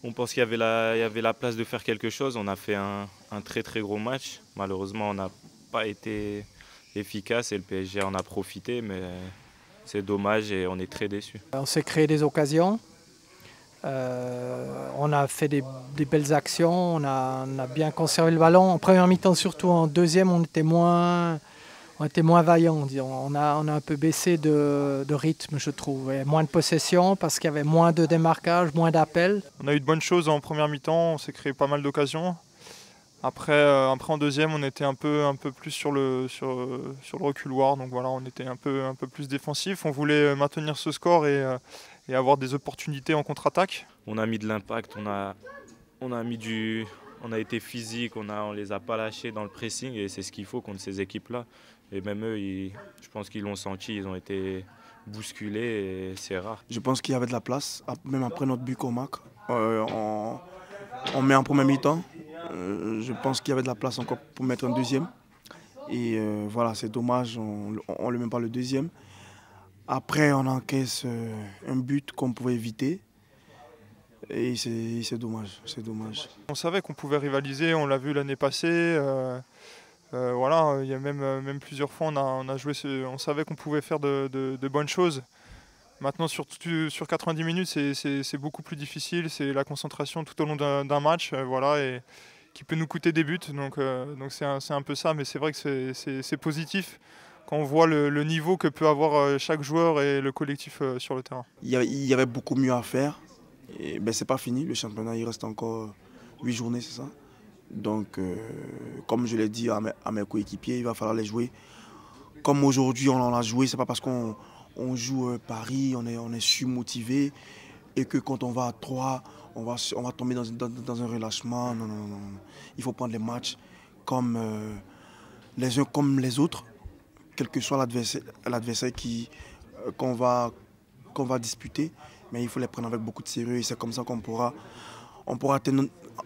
On pense qu'il y avait la place de faire quelque chose. On a fait un très très gros match. Malheureusement, on n'a pas été efficace et le PSG en a profité, mais c'est dommage et on est très déçus. On s'est créé des occasions, on a fait des belles actions, on a bien conservé le ballon. En première mi-temps surtout, en deuxième on était moins vaillants. On a un peu baissé de rythme, je trouve. Et moins de possession parce qu'il y avait moins de démarquage, moins d'appels. On a eu de bonnes choses en première mi-temps, on s'est créé pas mal d'occasions. Après en deuxième, on était un peu plus sur le reculoir, donc voilà, on était un peu plus défensif. On voulait maintenir ce score et avoir des opportunités en contre-attaque. On a mis de l'impact, on a été physique, on les a pas lâchés dans le pressing et c'est ce qu'il faut contre ces équipes-là. Et même eux, je pense qu'ils l'ont senti, ils ont été bousculés et c'est rare. Je pense qu'il y avait de la place, même après notre but Comac. On met en première mi-temps. Je pense qu'il y avait de la place encore pour mettre un deuxième. Et voilà, c'est dommage, on ne le met pas le deuxième. Après, on encaisse un but qu'on pouvait éviter. Et c'est dommage, c'est dommage. On savait qu'on pouvait rivaliser, on l'a vu l'année passée. Voilà, il y a même plusieurs fois, on a joué, on savait qu'on pouvait faire de bonnes choses. Maintenant, sur 90 minutes, c'est beaucoup plus difficile. C'est la concentration tout au long d'un match, voilà, et qui peut nous coûter des buts. Donc c'est un peu ça, mais c'est vrai que c'est positif quand on voit le niveau que peut avoir chaque joueur et le collectif sur le terrain. Il y avait beaucoup mieux à faire. Et ben, c'est pas fini, le championnat, il reste encore 8 journées, c'est ça. Donc, comme je l'ai dit à mes coéquipiers, il va falloir les jouer. Comme aujourd'hui, on en a joué, c'est pas parce qu'on joue Paris, on est surmotivé et que quand on va à 3, on va tomber dans un relâchement. Non, non, non. Il faut prendre les matchs comme les uns comme les autres, quel que soit l'adversaire qu'on va disputer. Mais il faut les prendre avec beaucoup de sérieux et c'est comme ça qu'on pourra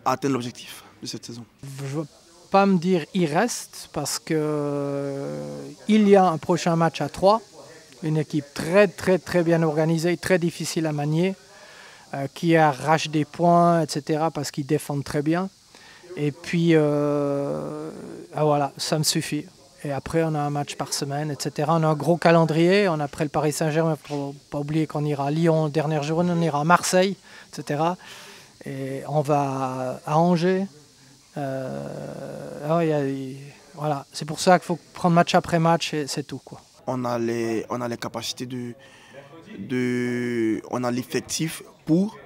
atteindre l'objectif de cette saison. Je ne veux pas me dire il reste parce qu'il y a un prochain match à 3, une équipe très très très bien organisée, très difficile à manier, qui arrache des points, etc. parce qu'ils défendent très bien. Et puis voilà, ça me suffit. Et après, on a un match par semaine, etc. On a un gros calendrier. On a après le Paris Saint-Germain, il ne faut pas oublier qu'on ira à Lyon, dernière journée, on ira à Marseille, etc. Et on va à Angers. Voilà. C'est pour ça qu'il faut prendre match après match et c'est tout, quoi. On a les capacités on a l'effectif pour.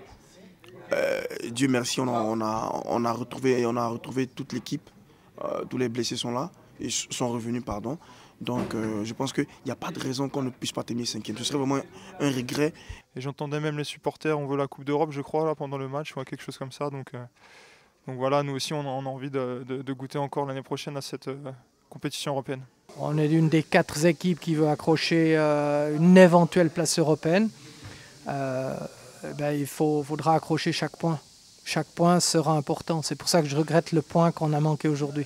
Dieu merci, on a retrouvé toute l'équipe. Tous les blessés sont là. Et sont revenus, pardon. Donc je pense qu'il n'y a pas de raison qu'on ne puisse pas terminer 5e. Ce serait vraiment un regret. Et j'entendais même les supporters, on veut la Coupe d'Europe, je crois, là, pendant le match, ou quelque chose comme ça. Donc voilà, nous aussi, on a envie de goûter encore l'année prochaine à cette compétition européenne. On est l'une des 4 équipes qui veut accrocher une éventuelle place européenne. Il faudra accrocher chaque point. Chaque point sera important. C'est pour ça que je regrette le point qu'on a manqué aujourd'hui.